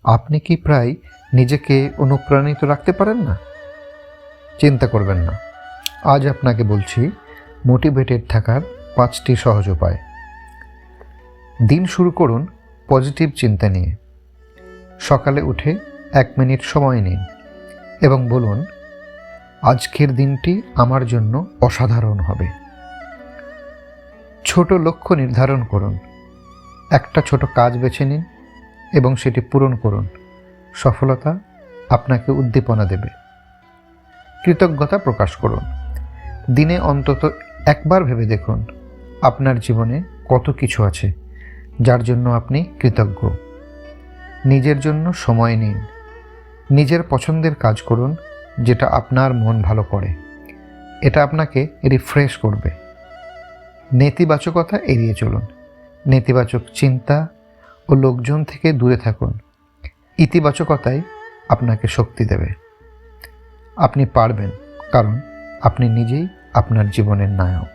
আপনি কি প্রায় নিজেকে অনুপ্রাণিত রাখতে পারেন না? চিন্তা করবেন না, আজ আপনাকে বলছি মোটিভেটেড থাকার 5টি সহজ উপায়। দিন শুরু করুন পজিটিভ চিন্তা নিয়ে। সকালে উঠে 1 মিনিট সময় নিন এবং বলুন, আজকের দিনটি আমার জন্য অসাধারণ হবে। ছোট লক্ষ্য নির্ধারণ করুন। একটা ছোট কাজ বেছে নিন এবং সেটি পূরণ করুন। সফলতা আপনাকে উদ্দীপনা দেবে। কৃতজ্ঞতা প্রকাশ করুন। দিনে অন্তত একবার ভেবে দেখুন আপনার জীবনে কত কিছু আছে যার জন্য আপনি কৃতজ্ঞ। নিজের জন্য সময় নিন। নিজের পছন্দের কাজ করুন যেটা আপনার মন ভালো করে। এটা আপনাকে রিফ্রেশ করবে। নেতিবাচকতা এড়িয়ে চলুন। নেতিবাচক চিন্তা ও লোকজন থেকে দূরে থাকুন। ইতিবাচকতাই আপনাকে শক্তি দেবে। আপনি পারবেন, কারণ আপনি নিজেই আপনার জীবনের নায়ক।